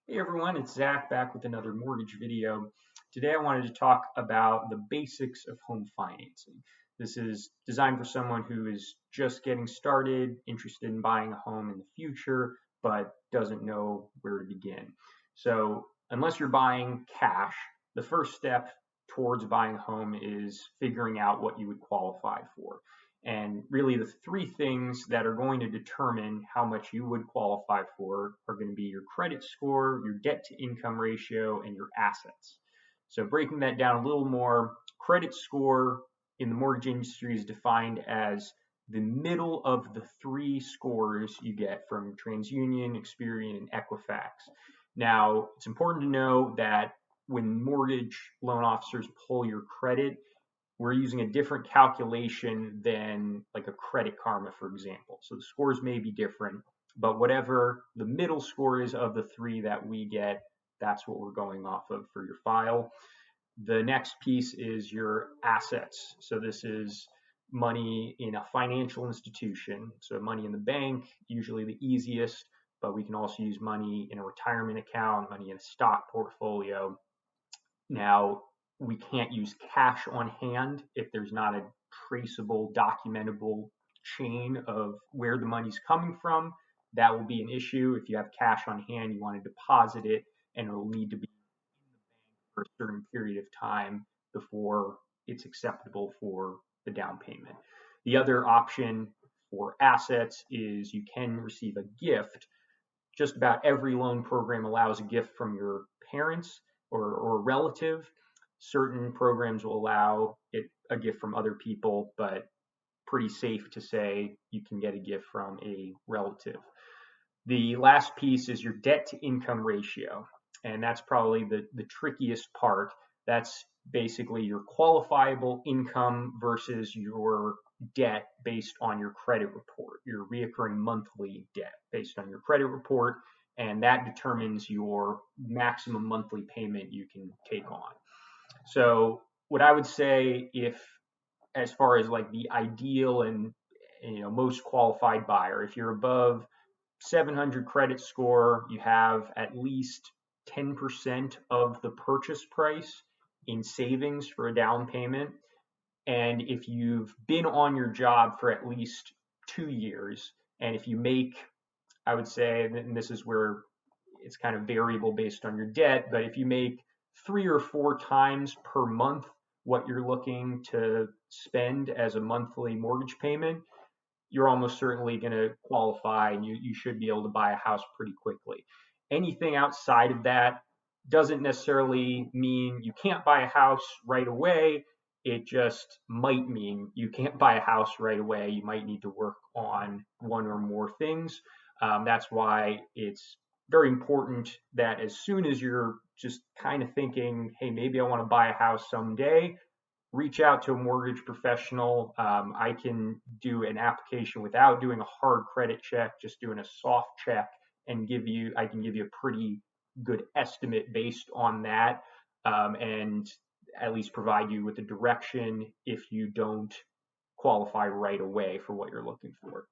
Hey everyone, it's Zach back with another mortgage video. Today I wanted to talk about the basics of home financing. This is designed for someone who is just getting started, interested in buying a home in the future, but doesn't know where to begin. So, unless you're buying cash, the first step towards buying a home is figuring out what you would qualify for. And really, the three things that are going to determine how much you would qualify for are going to be your credit score, your debt to income ratio, and your assets. So, breaking that down a little more, credit score in the mortgage industry is defined as the middle of the three scores you get from TransUnion, Experian, and Equifax. Now, it's important to know that when mortgage loan officers pull your credit, we're using a different calculation than like a Credit Karma, for example. So the scores may be different, but whatever the middle score is of the three that we get, that's what we're going off of for your file. The next piece is your assets. So this is money in a financial institution. So money in the bank, usually the easiest, but we can also use money in a retirement account, money in a stock portfolio. Now, we can't use cash on hand if there's not a traceable, documentable chain of where the money's coming from. That will be an issue. If you have cash on hand, you want to deposit it, and it'll need to be in the bank for a certain period of time before it's acceptable for the down payment. The other option for assets is you can receive a gift. Just about every loan program allows a gift from your parents or a relative. Certain programs will allow a gift from other people, but pretty safe to say you can get a gift from a relative. The last piece is your debt to income ratio, and that's probably the trickiest part. That's basically your qualifiable income versus your debt based on your credit report, your reoccurring monthly debt based on your credit report, and that determines your maximum monthly payment you can take on. So, what I would say, if as far as like the ideal and most qualified buyer, if you're above 700 credit score, you have at least 10% of the purchase price in savings for a down payment. And if you've been on your job for at least 2 years, and if you make, I would say, and this is where it's kind of variable based on your debt, but if you make 3 or 4 times per month what you're looking to spend as a monthly mortgage payment, you're almost certainly going to qualify and you should be able to buy a house pretty quickly. Anything outside of that doesn't necessarily mean you can't buy a house right away. It just might mean you can't buy a house right away. You might need to work on one or more things. That's why it's very important that as soon as you're just kind of thinking, hey, maybe I want to buy a house someday, reach out to a mortgage professional. I can do an application without doing a hard credit check, just doing a soft check, and I can give you a pretty good estimate based on that, and at least provide you with a direction if you don't qualify right away for what you're looking for.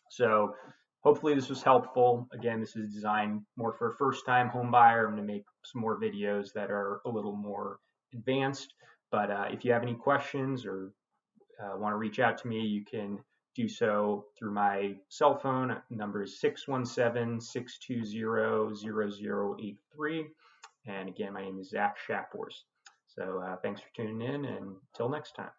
So hopefully this was helpful. Again, this is designed more for a first-time home buyer. I'm going to make some more videos that are a little more advanced. But if you have any questions or want to reach out to me, you can do so through my cell phone. Number is 617-620-0083. And again, my name is Zach Shapworth. So thanks for tuning in, and until next time.